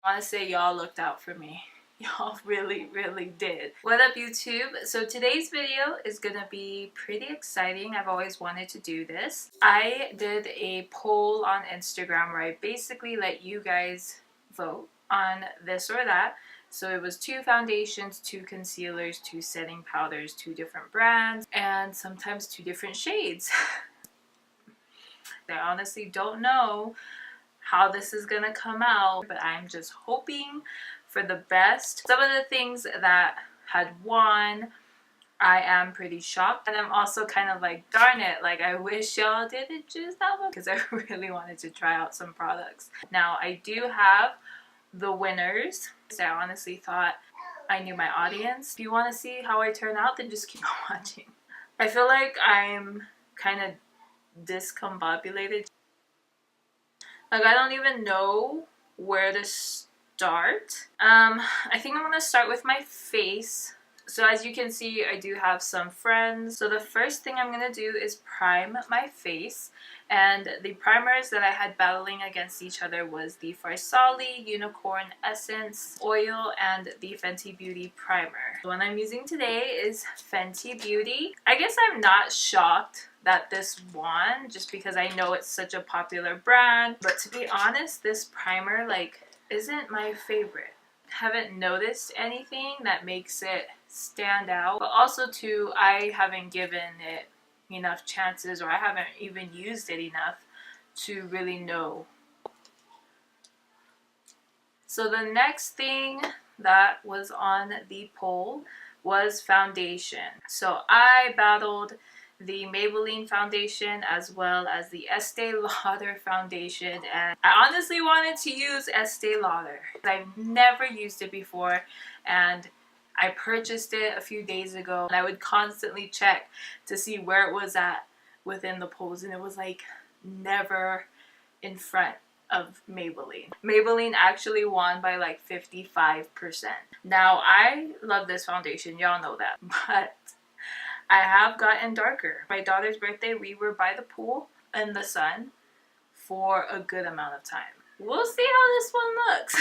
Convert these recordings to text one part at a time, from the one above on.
I want to say y'all looked out for me. Y'all really did. What up, YouTube? So today's video is gonna be pretty exciting. I've always wanted to do this. I did a poll on Instagram where I basically let you guys vote on this or that. So it was 2 foundations, 2 concealers, 2 setting powders, 2 different brands, and sometimes 2 different shades. I honestly don't know how this is gonna come out, but I'm just hoping for the best. Some of the things that had won, I am pretty shocked, and I'm also kind of like, darn it, like I wish y'all didn't choose that one because I really wanted to try out some products. Now I do have the winners. I honestly thought I knew my audience. If you want to see how I turn out, then just keep watching. I feel like I'm kind of discombobulated. Like I don't even know where to start. I think I'm gonna start with my face. So as you can see, I do have some friends. So the first thing I'm gonna do is prime my face. And the primers that I had battling against each other was the Farsali Unicorn Essence Oil and the Fenty Beauty Primer. The one I'm using today is Fenty Beauty. I guess I'm not shocked that this won just because I know it's such a popular brand. But to be honest, this primer like isn't my favorite. Haven't noticed anything that makes it stand out, but also too, I haven't given it enough chances, or I haven't even used it enough to really know. So the next thing that was on the poll was foundation. So I battled the Maybelline foundation as well as the Estee Lauder foundation, and I honestly wanted to use Estee Lauder. I've never used it before, and I purchased it a few days ago, and I would constantly check to see where it was at within the polls, and it was like never in front of Maybelline. Maybelline actually won by like 55%. Now I love this foundation, y'all know that, but I have gotten darker. My daughter's birthday, we were by the pool in the sun for a good amount of time. We'll see how this one looks.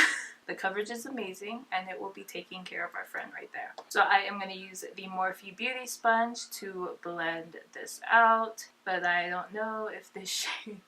The coverage is amazing, and it will be taking care of our friend right there. So I am going to use the Morphe Beauty Sponge to blend this out, but I don't know if this shade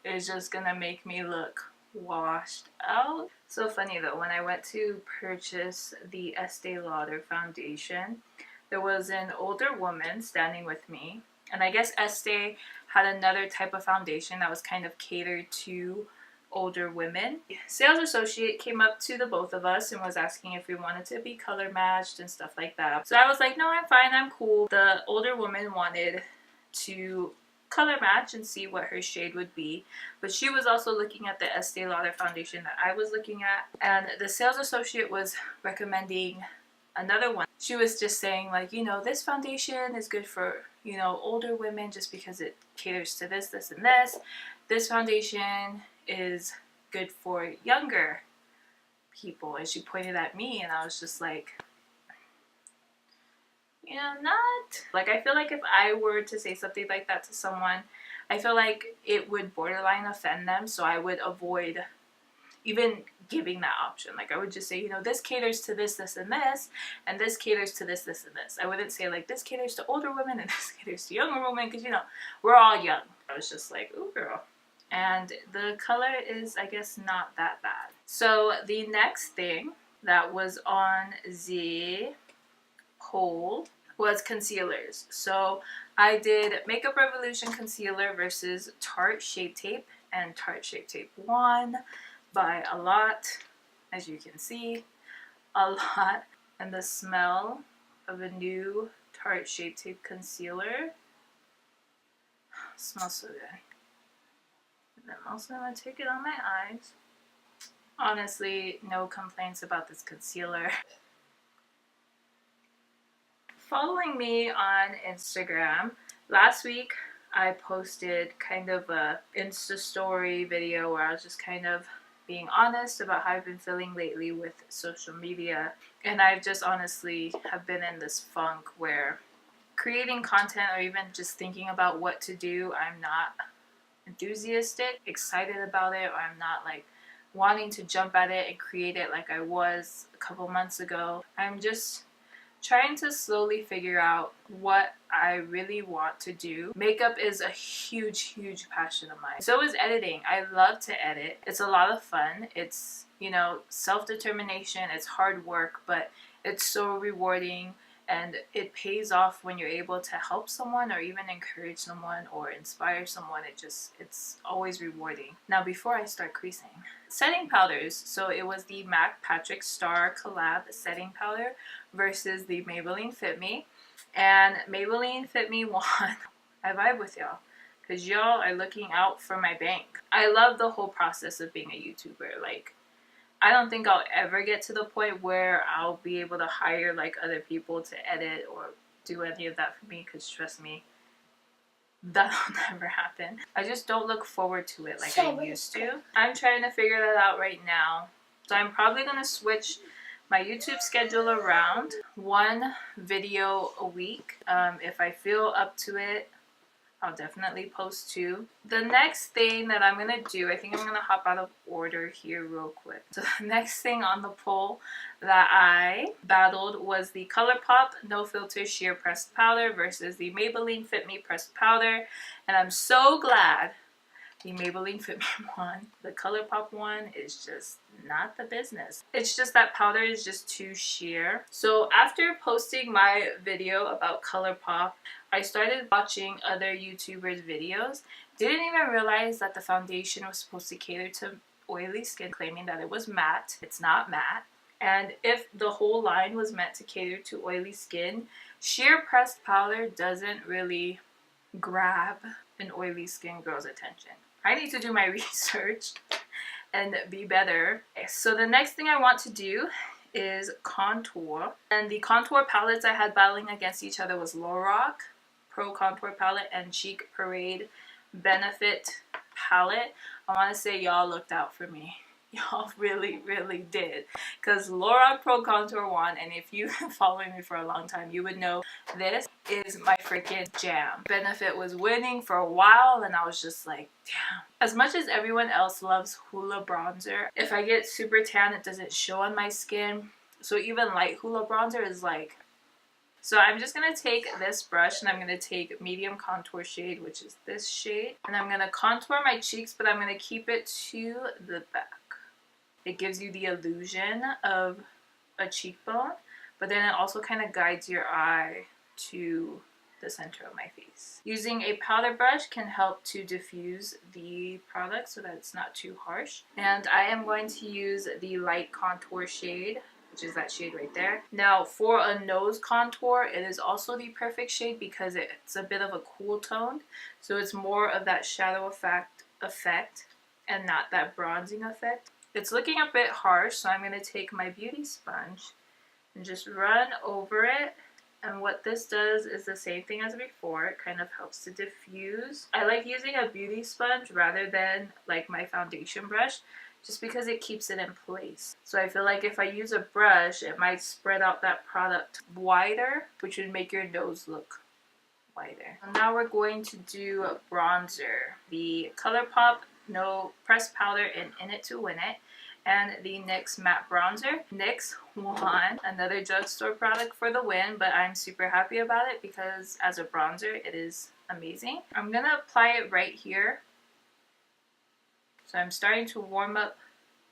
is just going to make me look washed out. So funny though, when I went to purchase the Estee Lauder foundation, there was an older woman standing with me, and I guess Estee had another type of foundation that was kind of catered to older women. Sales associate came up to the both of us and was asking if we wanted to be color matched and stuff like that. So I was like, no, I'm fine, I'm cool. The older woman wanted to color match and see what her shade would be, but she was also looking at the Estee Lauder foundation that I was looking at, and the sales associate was recommending another one. She was just saying like, you know, this foundation is good for, you know, older women just because it caters to this, this, and this. This foundation is good for younger people. And she pointed at me, and I was just like, you know, not. Like, I feel like if I were to say something like that to someone, I feel like it would borderline offend them, so I would avoid even giving that option. Like I would just say, you know, this caters to this, this, and this, and this caters to this, this, and this. I wouldn't say like this caters to older women and this caters to younger women, because you know, we're all young. I was just like, ooh girl. And the color is, I guess, not that bad. So the next thing that was on the poll was concealers. So I did Makeup Revolution concealer versus Tarte Shape Tape, and Tarte Shape Tape won by a lot, as you can see, a lot. And the smell of a new Tarte Shape Tape concealer smells so good. And I'm also going to take it on my eyes. Honestly, no complaints about this concealer. Following me on Instagram, last week I posted kind of a Insta story video where I was just kind of being honest about how I've been feeling lately with social media, and I just honestly have been in this funk where creating content or even just thinking about what to do, I'm not enthusiastic, excited about it, or I'm not like wanting to jump at it and create it like I was a couple months ago. I'm just trying to slowly figure out what I really want to do. Makeup is a huge passion of mine. So is editing. I love to edit. It's a lot of fun. It's, you know, self-determination. It's hard work, but it's so rewarding, and it pays off when you're able to help someone or even encourage someone or inspire someone. It's always rewarding. Now, before I start creasing, setting powders. So it was the MAC Patrick Star collab setting powder versus the Maybelline FitMe. And Maybelline FitMe won. I vibe with y'all because y'all are looking out for my bank. I love the whole process of being a YouTuber. Like, I don't think I'll ever get to the point where I'll be able to hire like other people to edit or do any of that for me, because trust me, that'll never happen. I just don't look forward to it like I used to. I'm trying to figure that out right now. So I'm probably going to switch my YouTube schedule around. 1 video a week. If I feel up to it, I'll definitely post 2. The next thing that I'm going to do, I think I'm going to hop out of order here real quick. So the next thing on the poll that I battled was the ColourPop No Filter Sheer Pressed Powder versus the Maybelline Fit Me Pressed Powder. And I'm so glad the Maybelline Fit Me one. The ColourPop one is just not the business. It's just that powder is just too sheer. So after posting my video about ColourPop, I started watching other YouTubers' videos. Didn't even realize that the foundation was supposed to cater to oily skin, claiming that it was matte. It's not matte. And if the whole line was meant to cater to oily skin, sheer pressed powder doesn't really grab an oily skin girl's attention. I need to do my research and be better. So the next thing I want to do is contour. And the contour palettes I had battling against each other was Lorac Pro Contour Palette and Cheek Parade Benefit Palette. I want to say y'all looked out for me. Y'all really did, because Lorac Pro Contour won, and if you've been following me for a long time, you would know this is my freaking jam. Benefit was winning for a while, and I was just like, damn. As much as everyone else loves Hoola bronzer, if I get super tan, it doesn't show on my skin. So even light Hoola bronzer is like... So I'm just going to take this brush, and I'm going to take medium contour shade, which is this shade, and I'm going to contour my cheeks, but I'm going to keep it to the back. It gives you the illusion of a cheekbone, but then it also kind of guides your eye to the center of my face. Using a powder brush can help to diffuse the product so that it's not too harsh. And I am going to use the light contour shade, which is that shade right there. Now for a nose contour, it is also the perfect shade because it's a bit of a cool tone. So it's more of that shadow effect and not that bronzing effect. It's looking a bit harsh, so I'm going to take my beauty sponge and just run over it. And what this does is the same thing as before. It kind of helps to diffuse. I like using a beauty sponge rather than like my foundation brush, just because it keeps it in place. So I feel like if I use a brush, it might spread out that product wider, which would make your nose look wider. And now we're going to do bronzer. The ColourPop No Pressed Powder in It to Win It, and the NYX Matte Bronzer. NYX won, another drugstore product for the win, but I'm super happy about it because as a bronzer, it is amazing. I'm gonna apply it right here. So I'm starting to warm up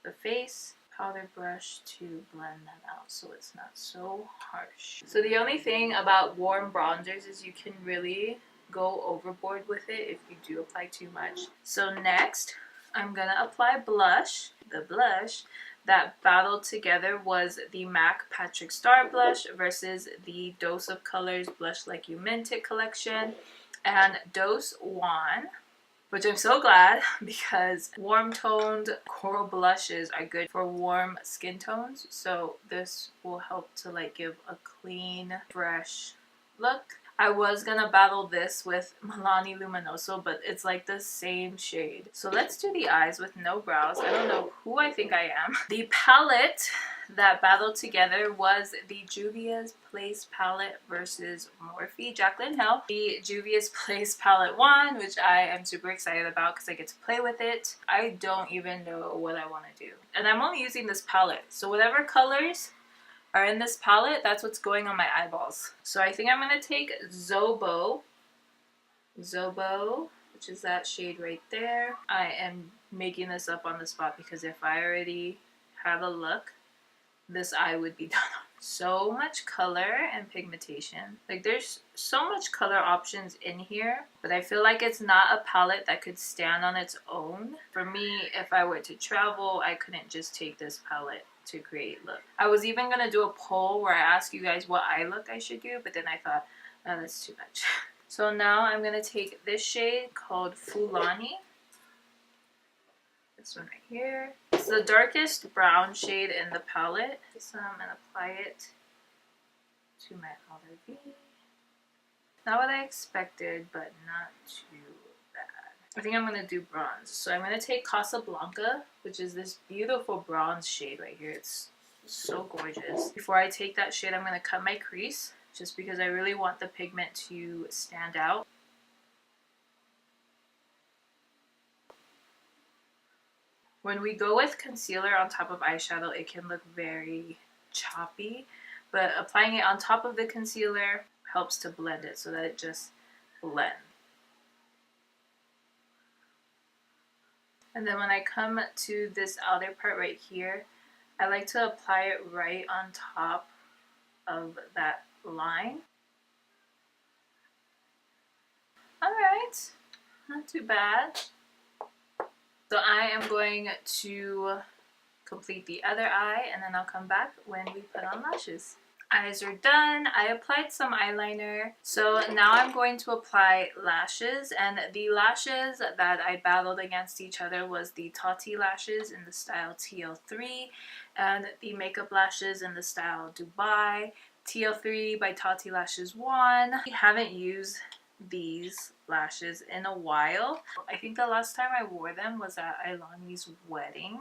the face. Powder brush to blend that out so it's not so harsh. So the only thing about warm bronzers is you can really go overboard with it if you do apply too much. So next, I'm gonna apply blush. The blush that battled together was the MAC Patrick Star blush versus the Dose of Colors Blush Like You Mint It collection, and Dose won, which I'm so glad because warm toned coral blushes are good for warm skin tones. So this will help to like give a clean, fresh look. I was gonna battle this with Milani Luminoso, but it's like the same shade. So let's do the eyes with no brows. I don't know who I think I am. The palette that battled together was the Juvias Place palette versus Morphe Jaclyn Hill. The Juvias Place palette won, which I am super excited about because I get to play with it. I don't even know what I want to do. And I'm only using this palette, so whatever colors are in this palette, that's what's going on my eyeballs. So I think I'm going to take Zobo, which is that shade right there. I am making this up on the spot because if I already had a look, this eye would be done. So much color and pigmentation. Like, there's so much color options in here, but I feel like it's not a palette that could stand on its own. For me, if I were to travel, I couldn't just take this palette to create look. I was even gonna do a poll where I ask you guys what eye look I should do, but then I thought, oh, that's too much. So now I'm gonna take this shade called Fulani. This one right here. It's the darkest brown shade in the palette. So I'm gonna apply it to my outer V. Not what I expected, but not too bad. I think I'm gonna do bronze. So I'm gonna take Casablanca, which is this beautiful bronze shade right here. It's so gorgeous. Before I take that shade, I'm gonna cut my crease just because I really want the pigment to stand out. When we go with concealer on top of eyeshadow, it can look very choppy, but applying it on top of the concealer helps to blend it so that it just blends. And then when I come to this outer part right here, I like to apply it right on top of that line. Alright, not too bad. So I am going to complete the other eye and then I'll come back when we put on lashes. Eyes are done. I applied some eyeliner. So now I'm going to apply lashes, and the lashes that I battled against each other was the Tatti Lashes in the style TL3 and the Makeup Lashes in the style Dubai. TL3 by Tatti Lashes won. I haven't used these lashes in a while. I think the last time I wore them was at Ailani's wedding.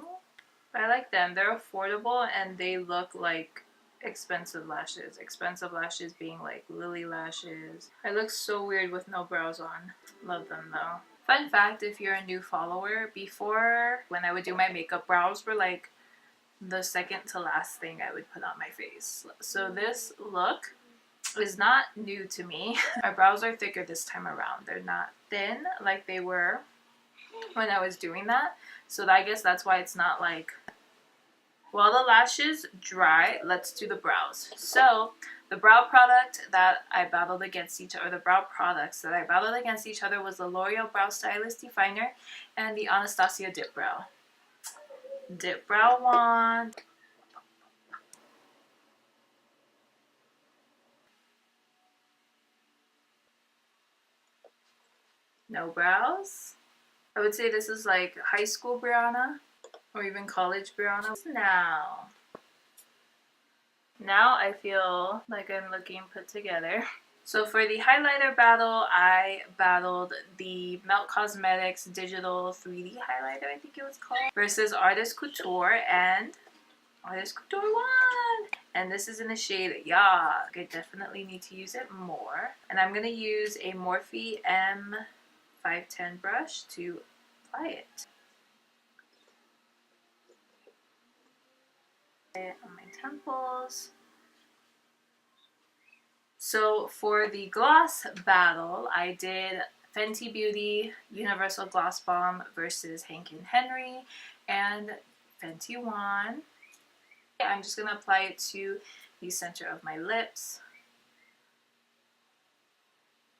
But I like them. They're affordable and they look like expensive lashes. Expensive lashes being like Lily lashes. I look so weird with no brows on. Love them though. Fun fact, if you're a new follower, before when I would do my makeup, brows were like the second to last thing I would put on my face. So this look is not new to me. My brows are thicker this time around. They're not thin like they were when I was doing that. So I guess that's why it's not like... While the lashes dry, let's do the brows. So the brow product that I battled against each other, or the brow products that I battled against each other was the L'Oreal Brow Stylist Definer and the Anastasia Dip Brow. Dip Brow wand. No brows. I would say this is like high school Brianna or even college Brianna. Now I feel like I'm looking put together. So for the highlighter battle, I battled the Melt Cosmetics Digital 3D Highlighter, I think it was called, versus Artist Couture, and Artist Couture won! And this is in the shade Yasss. I definitely need to use it more. And I'm going to use a Morphe M510 brush to apply it. On my temples. So for the gloss battle, I did Fenty Beauty Universal Gloss Bomb versus Hank & Henry, and Fenty won. I'm just going to apply it to the center of my lips.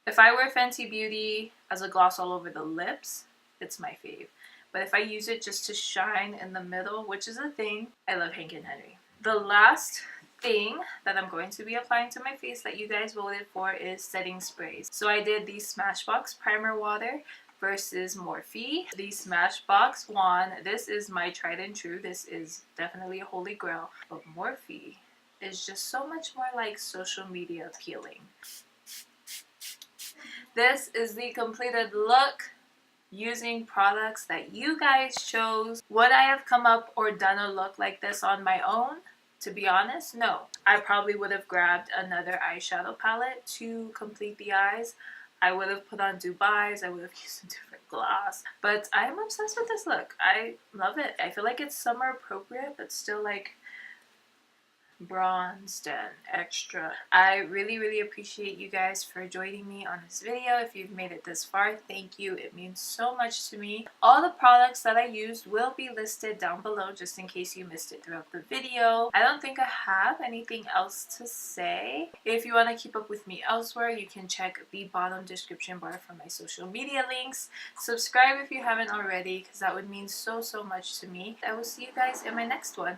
If I wear Fenty Beauty as a gloss all over the lips, it's my fave. But if I use it just to shine in the middle, which is a thing, I love Hank & Henry. The last thing that I'm going to be applying to my face that you guys voted for is setting sprays. So I did the Smashbox Primer Water versus Morphe. The Smashbox won. This is my tried and true. This is definitely a holy grail. But Morphe is just so much more like social media appealing. This is the completed look using products that you guys chose. Would I have come up or done a look like this on my own? To be honest, no. I probably would have grabbed another eyeshadow palette to complete the eyes. I would have put on Dubai's, I would have used a different gloss. But I'm obsessed with this look. I love it. I feel like it's summer appropriate, but still like bronzed and extra. I really appreciate you guys for joining me on this video. If you've made it this far, thank you. It means so much to me. All the products that I used will be listed down below just in case you missed it throughout the video. I don't think I have anything else to say. If you want to keep up with me elsewhere, you can check the bottom description bar for my social media links. Subscribe if you haven't already, because that would mean so much to me. I will see you guys in my next one.